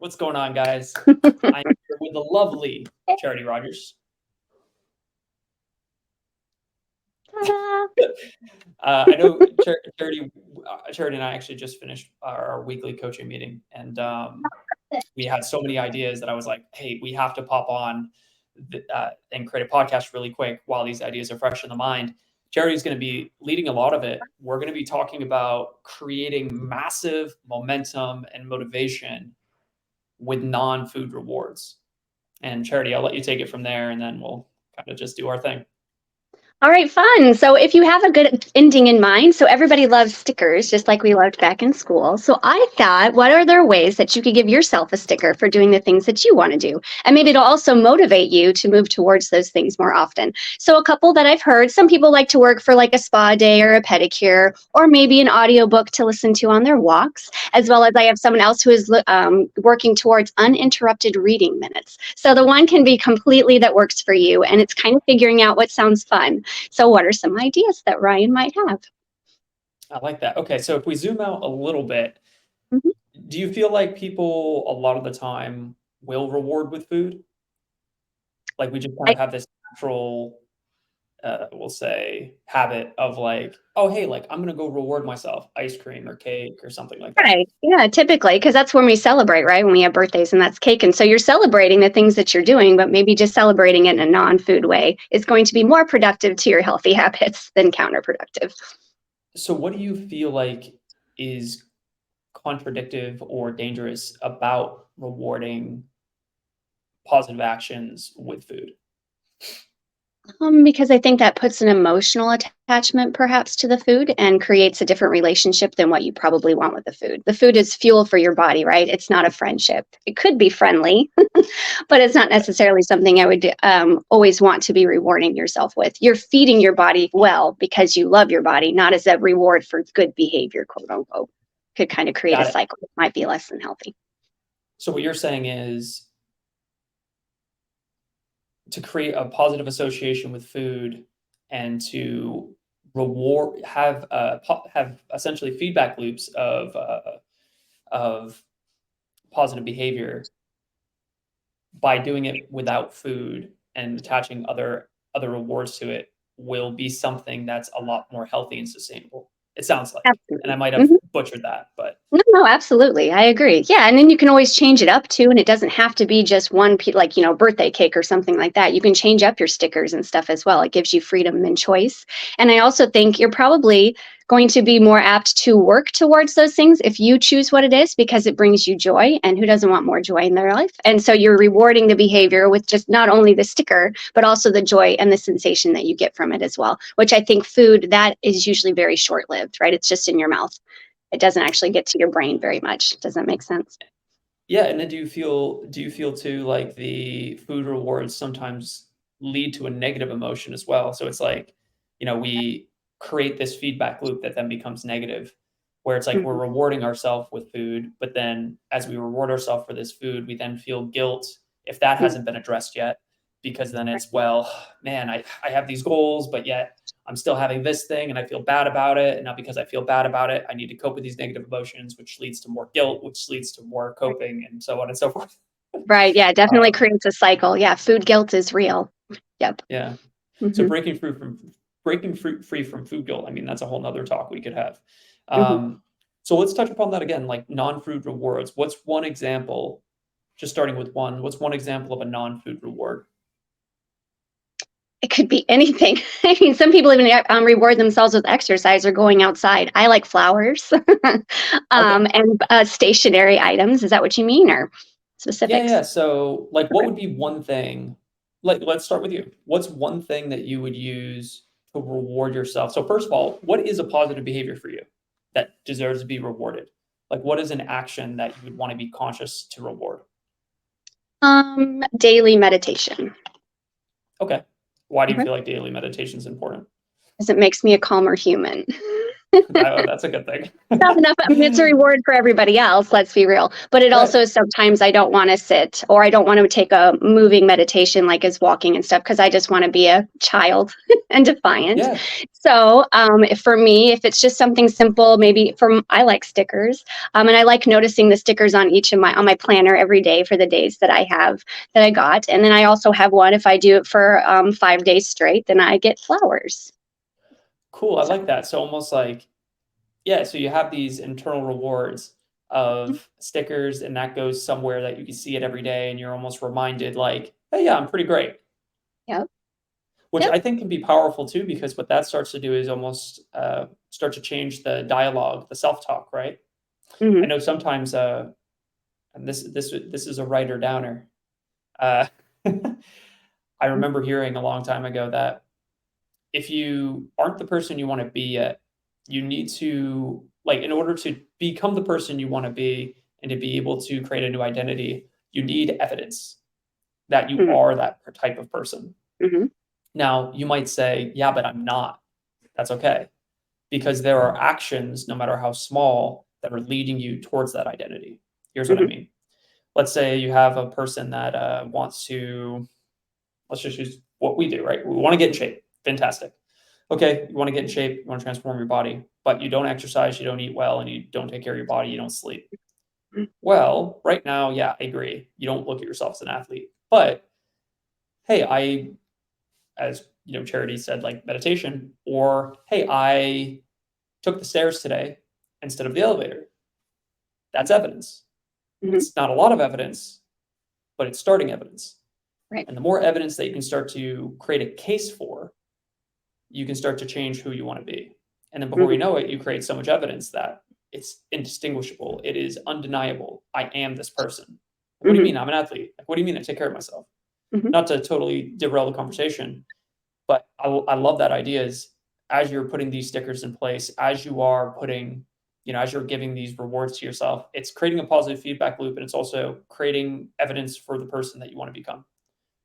What's going on, guys? I'm here with the lovely Charity Rogers. I know Charity and I actually just finished our weekly coaching meeting, and we had so many ideas that I was like, hey, we have to pop on and create a podcast really quick while these ideas are fresh in the mind. Charity is going to be leading a lot of it. We're going to be talking about creating massive momentum and motivation with non-food rewards. And Charity, I'll let you take it from there, and then we'll kind of just do our thing. All right, fun. So if you have a good ending in mind, so everybody loves stickers, just like we loved back in school. So I thought, what are there ways that you could give yourself a sticker for doing the things that you want to do? And maybe it'll also motivate you to move towards those things more often. So a couple that I've heard, some people like to work for like a spa day or a pedicure, or maybe an audiobook to listen to on their walks, as well as I have someone else who is working towards uninterrupted reading minutes. So the one can be completely that works for you, and it's kind of figuring out what sounds fun. So what are some ideas that Ryan might have? I like that. Okay, so if we zoom out a little bit, Mhm. do you feel like people a lot of the time will reward with food? Like we just kind I, of have this natural, we'll say, habit of like, oh, hey, like I'm gonna go reward myself, ice cream or cake or something like that. right. Yeah, typically, because that's when we celebrate, right? When we have birthdays and that's cake. And so you're celebrating the things that you're doing, but maybe just celebrating it in a non-food way is going to be more productive to your healthy habits than counterproductive. So what do you feel like is contradictive or dangerous about rewarding positive actions with food? Because I think that puts an emotional attachment perhaps to the food and creates a different relationship than what you probably want with the food. The food is fuel for your body, right? It's not a friendship. It could be friendly, but it's not necessarily something I would always want to be rewarding yourself with. You're feeding your body well because you love your body, not as a reward for good behavior, quote unquote. Could kind of create a Got it. cycle that might be less than healthy. So what you're saying is to create a positive association with food and to reward have essentially feedback loops of positive behavior by doing it without food and attaching other rewards to it will be something that's a lot more healthy and sustainable. It sounds like, and I Absolutely. might have Mhm. butchered that, but No, absolutely. I agree. Yeah, and then you can always change it up too, and it doesn't have to be just one like, birthday cake or something like that. You can change up your stickers and stuff as well. It gives you freedom and choice. And I also think you're probably going to be more apt to work towards those things if you choose what it is because it brings you joy, and who doesn't want more joy in their life? And so you're rewarding the behavior with just not only the sticker, but also the joy and the sensation that you get from it as well, which I think food that is usually very short-lived, right? It's just in your mouth. It doesn't actually get to your brain very much. Does that make sense? yeah. And then do you feel too like the food rewards sometimes lead to a negative emotion as well? So it's like, we create this feedback loop that then becomes negative, where it's like we're Mhm. rewarding ourselves with food, but then as we reward ourselves for this food, we then feel guilt if that Mhm. hasn't been addressed yet, because then it's, well, man, I have these goals, but yet I'm still having this thing and I feel bad about it. And now because I feel bad about it, I need to cope with these negative emotions, which leads to more guilt, which leads to more coping and so on and so forth. Right. Yeah. It definitely Um, creates a cycle. Yeah. Food guilt is real. Yep. yeah. So Hmm. breaking free from food guilt. I mean, that's a whole nother talk we could have. Hmm. Um, so let's touch upon that again, like non-food rewards. What's one example, just starting with one, what's one example of a non-food reward? It could be anything. I mean, some people even reward themselves with exercise or going outside. I like flowers Okay. and stationary items. Is that what you mean, or Yeah, specifics? yeah. So, like, what Okay. would be one thing? Like, let's start with you. What's one thing that you would use to reward yourself? So, first of all, what is a positive behavior for you that deserves to be rewarded? Like, what is an action that you would want to be conscious to reward? Daily meditation, Okay. Why do you because feel like daily meditation is important? it makes me a calmer human. That's a good thing. Not enough. I mean, it's a reward for everybody else, let's be real. But it Right. also sometimes I don't want to sit or I don't want to take a moving meditation like as walking and stuff because I just want to be a child and defiant. Yeah. So for me, if it's just something simple, maybe from I like stickers, and I like noticing the stickers on each of my on my planner every day for the days that I have that I got, and then I also have one if I do it for 5 days straight, then I get flowers. Cool. I So like that. So almost like, yeah, so you have these internal rewards of stickers, and that goes somewhere that you can see it every day, and you're almost reminded, like, hey, yeah, I'm pretty great. yep, Which yep, I think can be powerful too, because what that starts to do is almost start to change the dialogue, the self talk, right? I hmm know sometimes, and this is a writer downer. Uh, I remember hearing a long time ago that if you aren't the person you want to be yet, you need to, like, in order to become the person you want to be and to be able to create a new identity, you need evidence that you hmm are that type of person. hmm Now, you might say, yeah, but I'm not. That's okay. Because there are actions, no matter how small, that are leading you towards that identity. Here's what I hmm mean. Let's say you have a person that wants to, let's just use what we do, right? We want to get in shape. Fantastic. Okay, you want to get in shape, you want to transform your body, but you don't exercise, you don't eat well, and you don't take care of your body, you don't sleep. Well, right now, yeah, I agree. You don't look at yourself as an athlete. But hey, as you know, Charity said, like meditation, or hey, I took the stairs today instead of the elevator. That's evidence. hmm It's not a lot of evidence, but it's starting evidence. right. And the more evidence that you can start to create a case for, you can start to change who you want to be. And then before you hmm know it, you create so much evidence that it's indistinguishable. It is undeniable. I am this person. Like, what do you hmm mean? I'm an athlete. Like, what do you mean I take care of myself? hmm Not to totally derail the conversation, but I love that idea is as you're putting these stickers in place, as you are putting, as you're giving these rewards to yourself, it's creating a positive feedback loop, and it's also creating evidence for the person that you want to become,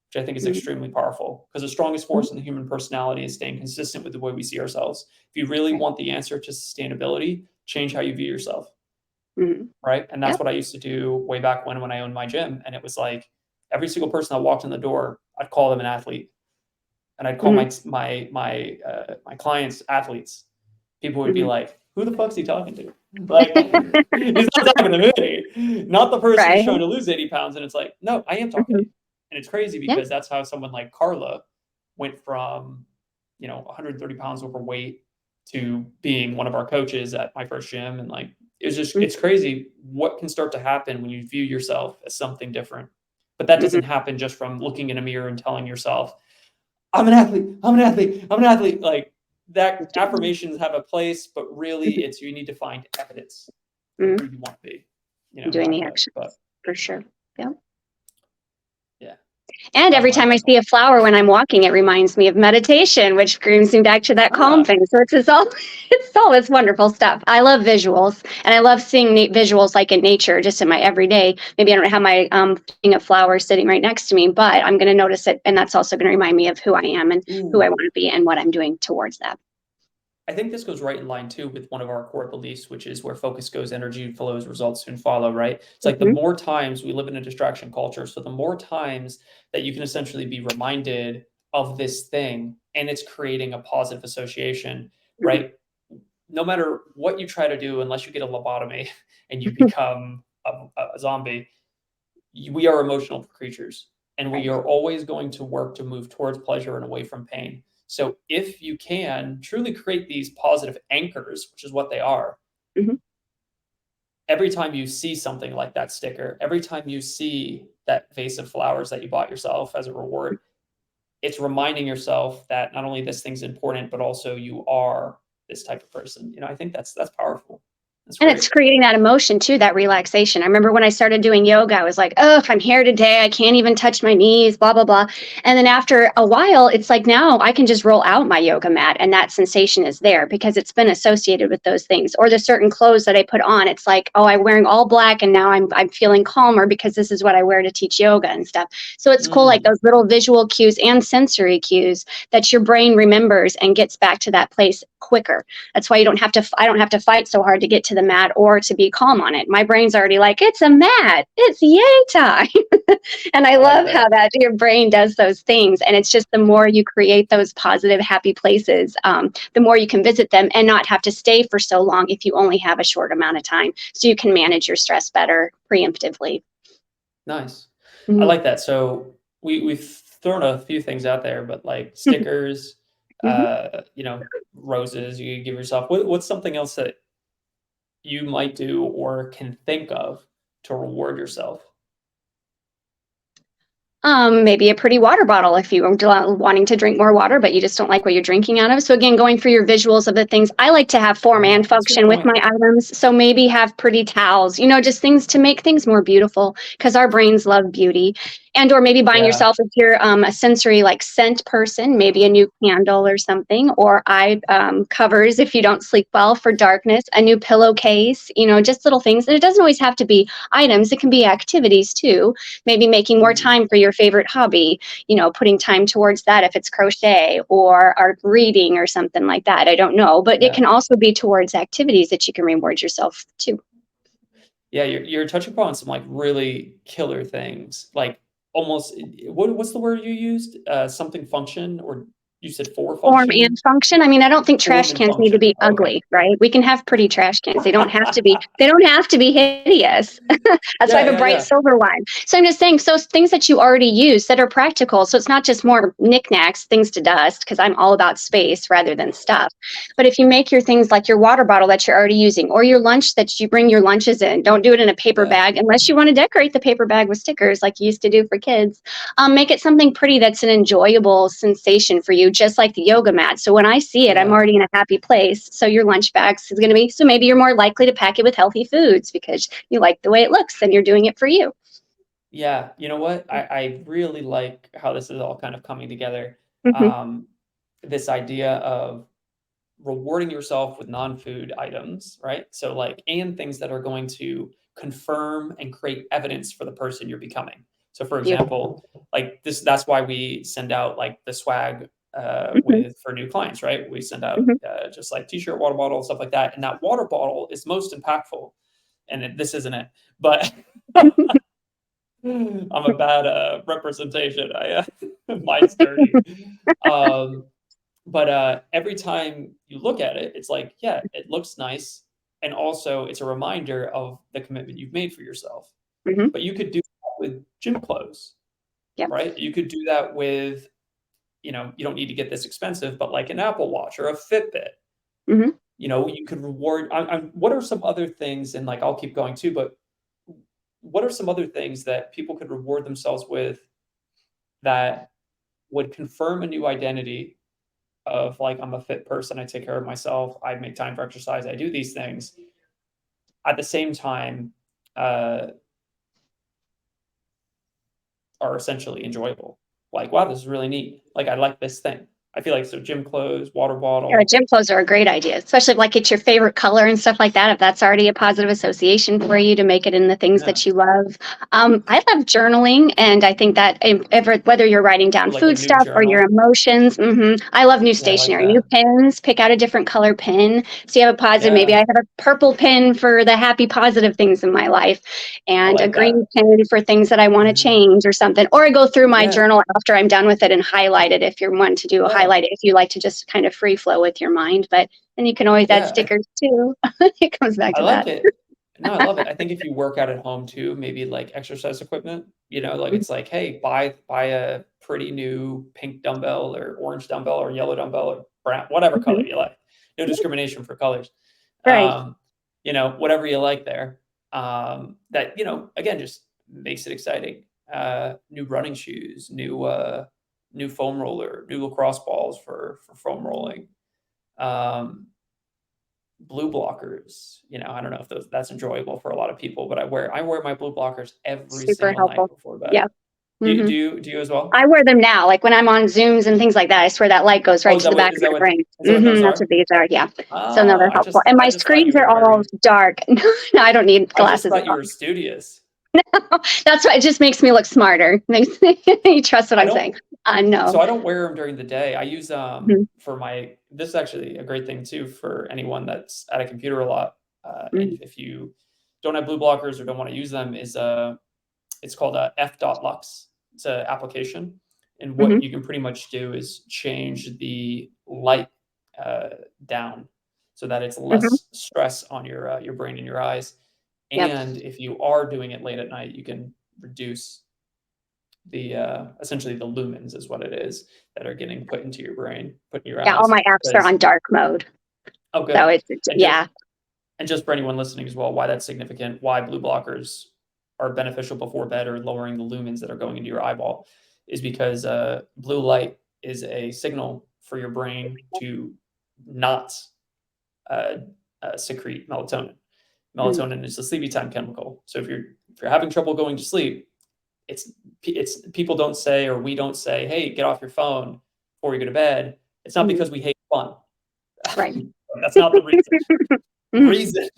which I think is extremely powerful because the strongest hmm force in the human personality is staying consistent with the way we see ourselves. If you really right. want the answer to sustainability, change how you view yourself, hmm right? And that's Yep. what I used to do way back when I owned my gym. And it was like every single person that walked in the door, I'd call them an athlete, and I'd call hmm my clients athletes. People would be hmm like, "Who the fuck's he talking to?" Like, he's not talking to me, not the person who's right. trying to lose 80 pounds. And it's like, no, I am talking to hmm you. And it's crazy Yeah. because that's how someone like Carla went from 130 pounds overweight to being one of our coaches at my first gym. And like, it's crazy what can start to happen when you view yourself as something different. But that hmm doesn't happen just from looking in a mirror and telling yourself, I'm an athlete. I'm an athlete. I'm an athlete. Like that affirmations have a place, but really it's you need to find evidence for who hmm you want to be, Doing back the in it. actions But for sure. Yeah. yeah, And that was every my time I thought. see a flower when I'm walking, it reminds me of meditation, which brings me back to that calm Ah, thing. So it's all it's wonderful stuff. I love visuals, and I love seeing visuals like in nature, just in my everyday. Maybe I don't have my thing of flowers sitting right next to me, but I'm going to notice it, and that's also going to remind me of who I am and who I ooh. want to be and what I'm doing towards that. I think this goes right in line too with one of our core beliefs, which is where focus goes, energy flows, results soon follow, right? It's like the hmm more times we live in a distraction culture, so the more times that you can essentially be reminded of this thing and it's creating a positive association, hmm right? No matter what you try to do, unless you get a lobotomy and you become a zombie, we are emotional creatures and we Right. are always going to work to move towards pleasure and away from pain. So if you can truly create these positive anchors, which is what they are, hmm every time you see something like that sticker, every time you see that vase of flowers that you bought yourself as a reward, it's reminding yourself that not only this thing's important, but also you are this type of person. I think that's powerful. That's And great. it's creating that emotion too, that relaxation. I remember when I started doing yoga, I was like, oh, I'm here today. I can't even touch my knees, blah, blah, blah. And then after a while, it's like now I can just roll out my yoga mat and that sensation is there because it's been associated with those things. Or the certain clothes that I put on, it's like, oh, I'm wearing all black and now I'm feeling calmer because this is what I wear to teach yoga and stuff. So it's cool, like Mm, those little visual cues and sensory cues that your brain remembers and gets back to that place quicker. That's why I don't have to fight so hard to get to the mat or to be calm on it. My brain's already like, it's a mat, it's yay time. And I I like love that. how that your brain does those things. And it's just the more you create those positive, happy places, the more you can visit them and not have to stay for so long if you only have a short amount of time. So you can manage your stress better preemptively. Nice. I Mhm. like that. So we've thrown a few things out there, but like stickers, Mhm. roses you give yourself. What's something else that you might do or can think of to reward yourself? Maybe a pretty water bottle if you are wanting to drink more water, but you just don't like what you're drinking out of. So again, going for your visuals of the things. I like to have form and That's a good function with point. my items. So maybe have pretty towels, just things to make things more beautiful because our brains love beauty. And or maybe buying Yeah, yourself if you're a sensory like scent person, maybe a new candle or something, or eye covers if you don't sleep well for darkness, a new pillowcase, just little things. And it doesn't always have to be items; it can be activities too, maybe making more mm, time for your favorite hobby, putting time towards that if it's crochet or art reading or something like that. I don't know, but it yeah, can also be towards activities that you can reward yourself to. yeah. You're touching upon some like really killer things, like almost. What's the word you used? Something function, or you said for Form and function, function. I mean, I don't think form trash and cans need to function. be Okay. ugly, right? We can have pretty trash cans. They don't have to be hideous. That's why I Yeah, have a yeah, bright yeah, silver one. So I'm just saying, so things that you already use that are practical. So it's not just more knickknacks, things to dust, because I'm all about space rather than stuff. But if you make your things like your water bottle that you're already using, or your lunch that you bring your lunches in, don't do it in a paper yeah, bag unless you want to decorate the paper bag with stickers like you used to do for kids. Make it something pretty that's an enjoyable sensation for you, just like the yoga mat. So when I see it, I'm yeah. already in a happy place. So your lunch bags is going to be, so maybe you're more likely to pack it with healthy foods because you like the way it looks and you're doing it for you. Yeah, you know what? I really like how this is all kind of coming together. Hmm. Um, this idea of rewarding yourself with non-food items, right? So like, and things that are going to confirm and create evidence for the person you're becoming. So for Beautiful. example, like this, that's why we send out like the swag Hmm. with for new clients, right? We send out Hmm. just like t-shirt, water bottle, stuff like that. And that water bottle is most impactful. And this isn't it, but I'm a bad representation. Mine's dirty. Um, but every time you look at it, it's like, yeah, it looks nice, and also it's a reminder of the commitment you've made for yourself. Hmm. But you could do that with gym clothes, Yep. right? You could do that with, you don't need to get this expensive, but like an Apple Watch or a Fitbit. Hmm. You could reward. What are some other things? And like, I'll keep going too. But what are some other things that people could reward themselves with that would confirm a new identity of like, I'm a fit person, I take care of myself, I make time for exercise, I do these things. At the same time, uh, are essentially enjoyable. Like, wow, this is really neat. Like, I like this thing. I feel like so gym clothes, water Yeah, bottle. gym clothes are a great idea, especially if like it's your favorite color and stuff like that. If that's already a positive association for you to make it in the things Yeah. that you love. I love journaling, and I think that whether you're writing down Like a food new stuff or your journal. emotions, I love new Yeah, I like stationery, new that. pens. Pick out a different color pen. So you have a positive. Maybe I Yeah, have a purple pen for the happy, positive things in my life, I and a like green that. pen for things that I want to change or something. Or I go through my Yeah, journal after I'm done with it and highlight it. If you're one to do a yeah, highlight it, if you like to just kind of free flow with your mind, but then you can always add yeah. stickers too. It comes back I to like that. it. No, I love it. I think if you work out at home too, maybe like exercise equipment, like Mhm. it's like, hey, buy a pretty new pink dumbbell or orange dumbbell or yellow dumbbell or brown, whatever color Mhm. you like. No discrimination for colors. Right. Um, whatever you like there. That, again, just makes it exciting. New running shoes, new foam roller, new lacrosse balls for foam rolling. Um, blue blockers, I don't know if that's enjoyable for a lot of people, but I wear my blue blockers every Super single night helpful. before bed. Yeah. Do you hmm do you do you as well? I wear them now, like when I'm on Zooms and things like that. I swear that light goes Oh, right to the back is of that my what brain. those That's what are? these are. Yeah. So no, Oh, they're helpful. And my I just thought you screens are were all very dark. No, I don't need I just glasses at thought you all. were studious. That's why it just makes me look smarter. You trust what I I'm don't saying? No. So I don't wear them during the day. I use Mhm. for this is actually a great thing too for anyone that's at a computer a lot. And Mhm. if you don't have blue blockers or don't want to use them, it's called a F.Lux. It's an application, and what Mhm. you can pretty much do is change the light uh, down so that it's Mhm. less stress on your brain and your eyes. Yep. And if you are doing it late at night, you can reduce the essentially the lumens is what it is that are getting put into your brain, put in your Yeah. All eyes. my apps are Because on dark mode. oh, So good. it's And just yeah. and just for anyone listening as well, why that's significant, why blue blockers are beneficial before bed or lowering the lumens that are going into your eyeball, is because blue light is a signal for your brain to not uh, secrete melatonin. Mm. Melatonin is the sleepy time chemical. So if you're having trouble going to sleep, it's people don't say, or we don't say, "Hey, get off your phone before you go to bed." It's not Mhm. because we hate fun. Right. That's not the reason. Mhm.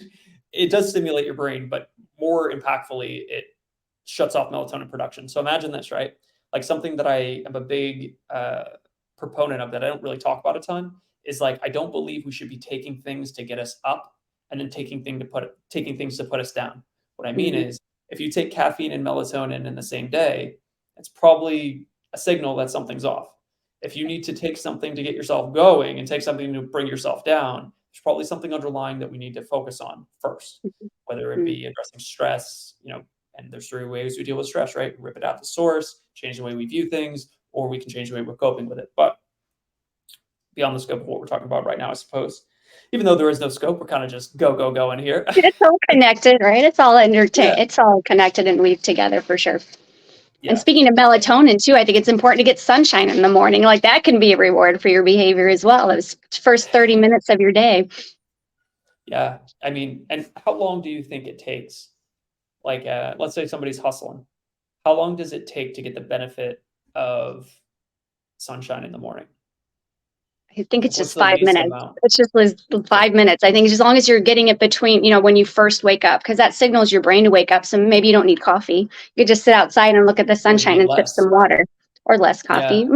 It does stimulate your brain, but more impactfully, it shuts off melatonin production. So imagine this, right? Like something that I am a big proponent of that I don't really talk about a ton is like I don't believe we should be taking things to get us up and then taking things to put us down. What I mean Mhm. is if you take caffeine and melatonin in the same day, it's probably a signal that something's off. If you need to take something to get yourself going and take something to bring yourself down, there's probably something underlying that we need to focus on first, whether it Mhm. be addressing stress, and there's three ways we deal with stress, right? We rip it out the source, change the way we view things, or we can change the way we're coping with it. But beyond the scope of what we're talking about right now, I suppose, even though there is no scope, we're kind of just go, go, go in here. It's all connected, right? It's all Yeah. It's all connected and weaved together for sure. And Yeah. speaking of melatonin too, I think it's important to get sunshine in the morning. Like that can be a reward for your behavior as well. Those first 30 minutes of your day. Yeah. I mean, and how long do you think it takes? Like, let's say somebody's hustling. How long does it take to get the benefit of sunshine in the morning? I think Like, it's what's just the five least minutes. amount? It's just was Just 5 minutes. I think as long as you're getting it between, when you first wake up, because that signals your brain to wake up. So maybe you don't need coffee. You could just sit outside and look at the maybe sunshine need and sip less. some water or less Yeah. coffee.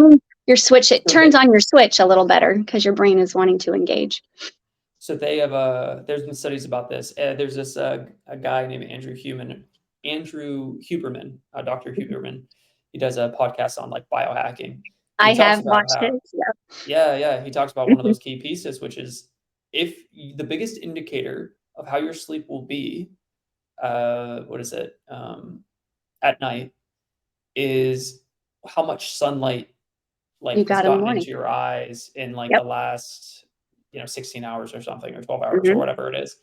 Your switch, it So turns they on your switch a little better because your brain is wanting to engage. So they have there's been studies about this. There's this a guy named Andrew Huberman, Dr. Huberman. He does a podcast on like biohacking, and he I talks have about watched how it. Yeah. yeah, he talks about one of those key pieces, which is the biggest indicator of how your sleep will be, what is it, at night, is how much sunlight You like has got in the gotten morning. into your eyes in like the Yep. last 16 hours or something, or 12 hours or hmm whatever it is.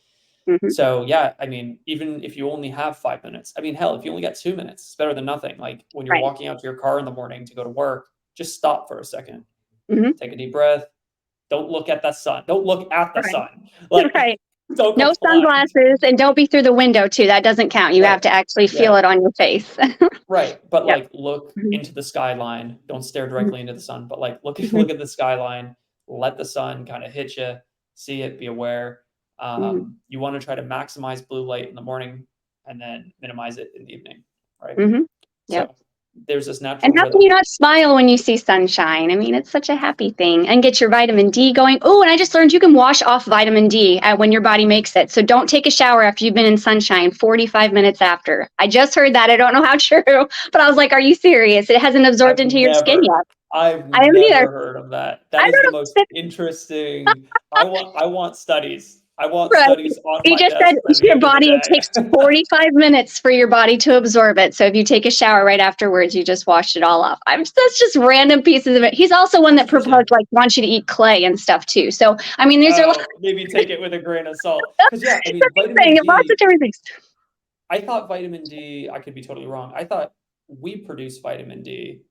hmm So yeah, I mean, even if you only have 5 minutes, I mean, hell, if you only got 2 minutes, it's better than nothing. Like when you're Right. walking out to your car in the morning to go to work, just stop for a second, hmm take a deep breath. Don't look at the sun. Don't look at the Right. sun. Like, Right. don't go No flying. sunglasses and don't be through the window too. That doesn't count. You Right. have to actually feel Yeah. it on your face. Right. But Yep. like, look Mhm. into the skyline. Don't stare Mhm. directly into the sun. But like, look Mhm. look at the skyline. Let the sun kind of hit you. See it. Be aware. Mhm. You want to try to maximize blue light in the morning, and then minimize it in the evening. Right. Mhm. Yep. So there's this And natural how can you rhythm. not smile when you see sunshine? I mean, it's such a happy thing. And get your vitamin D going. Oh, and I just learned you can wash off vitamin D when your body makes it. So don't take a shower after you've been in sunshine 45 minutes after. I just heard that. I don't know how true, but I was like, are you serious? It hasn't absorbed I've into your skin never yet. I've I haven't either. never heard of that. That I is the don't most know. interesting. I want studies. I want Right. studies on He my just said desk by the your end of the body, it day. takes 45 minutes for your body to absorb it. So if you take a shower right afterwards, you just washed it all off. That's just random pieces of it. He's also one that Interesting. proposed like wants you to eat clay and stuff too. So I mean, these are lots Oh, maybe take it with a grain of salt. Because yeah, I of mean, vitamin lots of D, different things. I thought vitamin D, I could be totally wrong. I thought we produce vitamin D.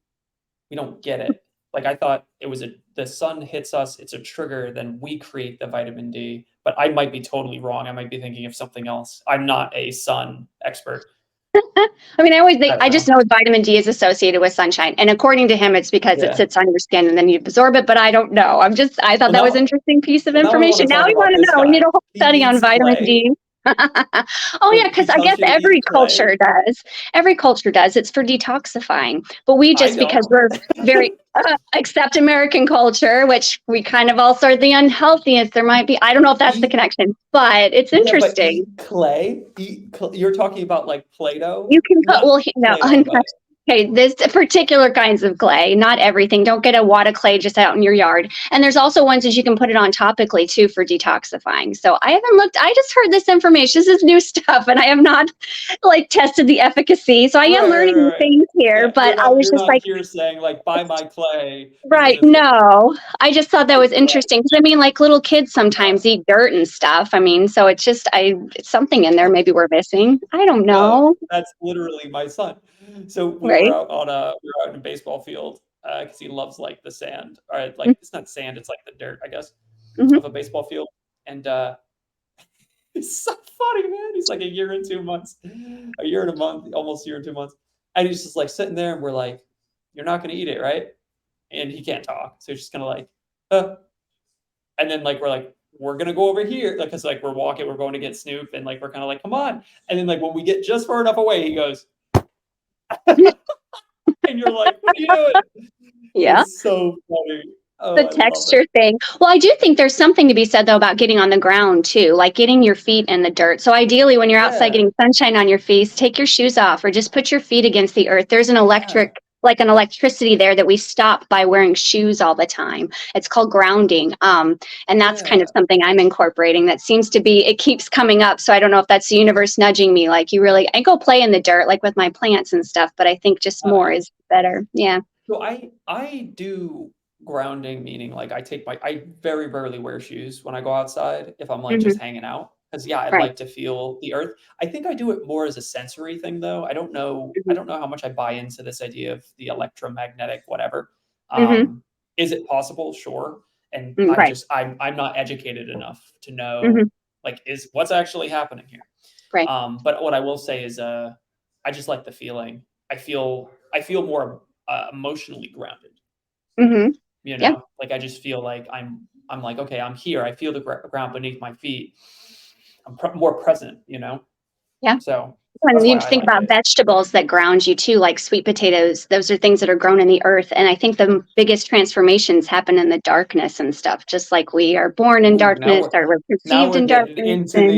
We don't get it. Like I thought it was the sun hits us, it's a trigger, then we create the vitamin D. but I might be totally wrong. I might be thinking of something else. I'm not a sun expert. I mean, I always think, I I don't just know. know vitamin D is associated with sunshine. And according to him, it's because it Yeah. sits on your skin and then you absorb it, but I don't know. I thought Well, that was an now, interesting piece of well, now I want information. to Now talk we about want to this know. We need guy. a whole He study on eats vitamin clay. D. Oh So yeah, he because I tells guess you to every eat clay. culture does. Every culture does. It's for detoxifying. But we I just, because don't. we're very except American culture, which we kind of also are the unhealthiest. There might be, I don't know if that's the Eat, connection, but it's yeah, but interesting. eat clay. You're talking about like Play-Doh, You can put, not well, no, Play-Doh, but okay, there's particular kinds of clay, not everything. Don't get a wad of clay just out in your yard. And there's also ones that you can put it on topically too for detoxifying. So I haven't looked, I just heard this information. This is new stuff and I have not like tested the efficacy. So I am right, right, learning right, new right. things here, Yeah, but I was you're just not like, here saying like buy my clay because right, it's good. no. I just thought that was You're like, interesting because I mean, like little kids sometimes eat dirt and stuff. I mean, so it's just, it's something in there maybe we're missing. I don't no, know. that's literally my son. So Right. we were out in a baseball field because he loves like the sand. Or like it's not sand, it's like the dirt, I guess, Mm-hmm. of a baseball field. And it's so funny, man. He's like a year and 2 months, a year and a month, almost a year and 2 months. And he's just like sitting there and we're like, you're not gonna eat it, right? And he can't talk. So he's just kind of like, and then like we're like, we're gonna go over here, like because like we're walking, we're going to get Snoop, and like we're kind of like, come on. And then like when we get just far enough away, he goes, and you're like, what are you doing? Yeah. It's so funny. Oh, The I love it. texture thing. Well, I do think there's something to be said though about getting on the ground too, like getting your feet in the dirt. So ideally, when you're outside Yeah, getting sunshine on your face, take your shoes off or just put your feet against the earth. There's an yeah. like an electricity there that we stop by wearing shoes all the time. It's called grounding. And that's kind of Yeah. something I'm incorporating that seems to be, it keeps coming up. So I don't know if that's the universe nudging me. Like I go play in the dirt, like with my plants and stuff, but I think just more is better. Yeah. So I do grounding, meaning like I very rarely wear shoes when I go outside if I'm like Hmm. just hanging out. Because yeah, I Right. like to feel the earth. I think I do it more as a sensory thing though. I Hmm. don't know how much I buy into this idea of the electromagnetic whatever. Hmm. Is it possible? Sure. And Right. I'm not educated enough to know Hmm. like is what's actually happening here. Right. But what I will say is, I just like the feeling. I feel more emotionally grounded. Hmm. You Yeah. know, like I just feel like I'm like okay, I'm here. I feel the ground beneath my feet. I'm more present. You know, Yeah. so When that's you why I think like about it. vegetables that ground you too, like sweet potatoes, those are things that are grown in the earth. And I think the biggest transformations happen in the darkness and stuff, just like we are born in Ooh, darkness or we're now perceived we're in getting darkness. into And the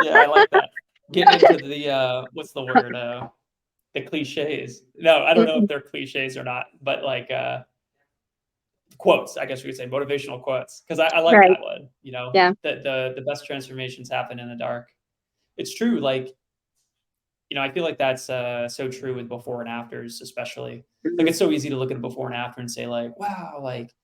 yeah, I like that. Getting into the what's the word the cliches. No, I don't know if Mhm. they're cliches or not, but like quotes, I guess we could say motivational quotes, because I like Right. that one. You know, Yeah. that the best transformations happen in the dark. It's true. Like you know, I feel like that's so true with before and afters, especially. Like Mhm. it's so easy to look at a before and after and say like, wow, like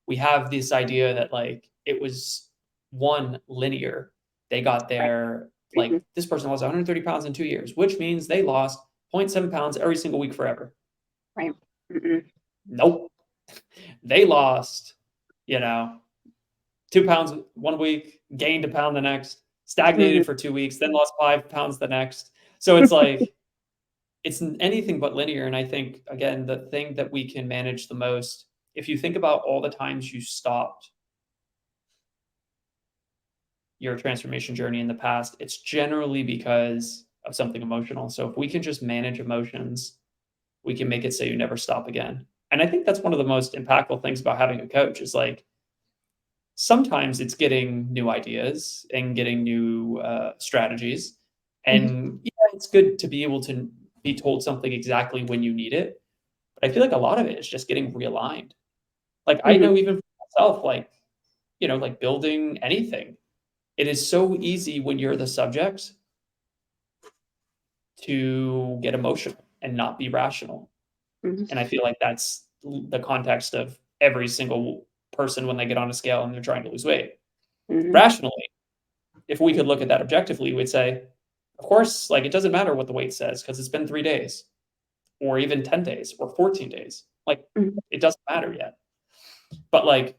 we have this idea that like it was one linear. They got Right. there Mhm. like this person lost 130 pounds in 2 years, which means they lost zero point 0.7 pounds every single week forever. Right. Mhm. Nope. They lost, you know, 2 pounds one week, gained a pound the next, Mhm. stagnated for 2 weeks, then lost 5 pounds the next. So it's like, it's anything but linear. And I think, again, the thing that we can manage the most, if you think about all the times you stopped your transformation journey in the past, it's generally because of something emotional. So if we can just manage emotions, we can make it so you never stop again. And I think that's one of the most impactful things about having a coach is like, sometimes it's getting new ideas and getting new strategies. Mhm. And yeah, it's good to be able to be told something exactly when you need it. But I feel like a lot of it is just getting realigned. Like I Mhm. know even for myself, like, you know, like building anything, it is so easy when you're the subject to get emotional and not be rational. Mhm. And I feel like that's the context of every single person when they get on a scale and they're trying to lose weight. Mhm. Rationally, if we could look at that objectively, we'd say, of course, like it doesn't matter what the weight says because it's been 3 days or even 10 days or 14 days. Like Mhm. it doesn't matter yet. But like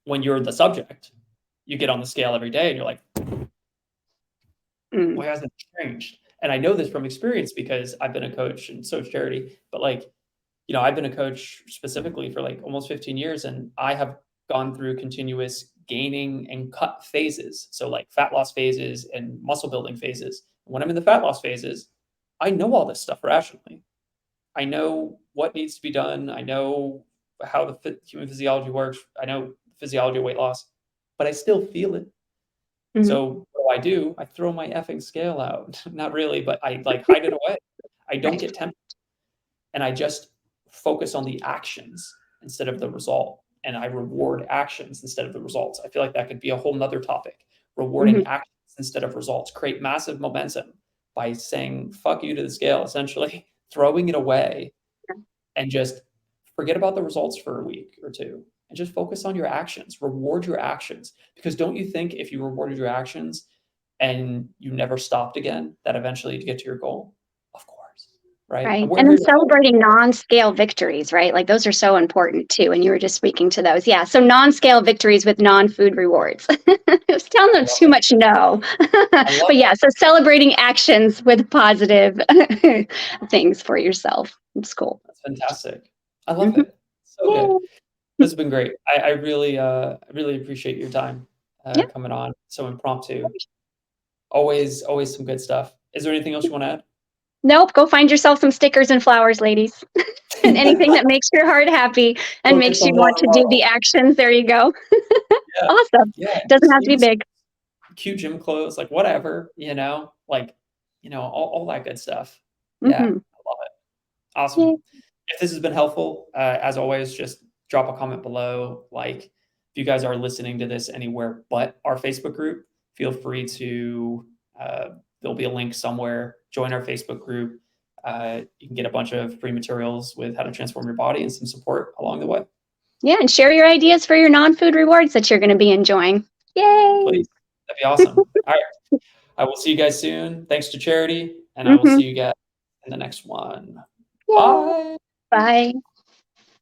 when you're the subject, you get on the scale every day and you're like, Mm. why hasn't it changed? And I know this from experience because I've been a coach and so is Charity, but like, you know, I've been a coach specifically for like almost 15 years and I have gone through continuous gaining and cut phases. So like fat loss phases and muscle building phases. When I'm in the fat loss phases, I know all this stuff rationally. I know what needs to be done. I know how the human physiology works. I know physiology of weight loss, but I still feel it. Mhm. So what do? I throw my effing scale out. Not really, but I like hide it away. I don't Right. get tempted. And I just focus on the actions instead of the result. And I reward actions instead of the results. I feel like that could be a whole nother topic. Rewarding Mhm. actions instead of results. Create massive momentum by saying fuck you to the scale, essentially, throwing it away and just forget about the results for a week or two and just focus on your actions. Reward your actions. Because don't you think if you rewarded your actions and you never stopped again, that eventually you'd get to your goal? Of course. Right. Right. And we're And here then to help. celebrating non-scale victories, right? Like those are so important too. And you were just speaking to those. Yeah. So non-scale victories with non-food rewards. I was telling I them love too it. much no. I love But it. yeah, so celebrating actions with positive things for yourself. It's cool. That's fantastic. I love Mhm. it. So good. Yay. This has been great. I really appreciate your time Yeah. coming on. So impromptu. Always some good stuff. Is there anything else you want to add? Nope. Go find yourself some stickers and flowers, ladies. And anything that makes your heart happy and Go get makes you some want water to do the bottles. actions. There you go. Yeah. Awesome. Yeah. Doesn't Just have to be even some big. cute gym clothes, like whatever, like, all that good stuff. Yeah. Hmm. I love it. Awesome. Yay. If this has been helpful, as always, just drop a comment below. Like, if you guys are listening to this anywhere but our Facebook group, feel free to, there'll be a link somewhere. Join our Facebook group. You can get a bunch of free materials with how to transform your body and some support along the way. Yeah, and share your ideas for your non-food rewards that you're going to be enjoying. Yay! Please, that'd be awesome. All right. I will see you guys soon. Thanks to Charity, and I will Hmm. see you guys in the next one. Yay! Bye. Bye.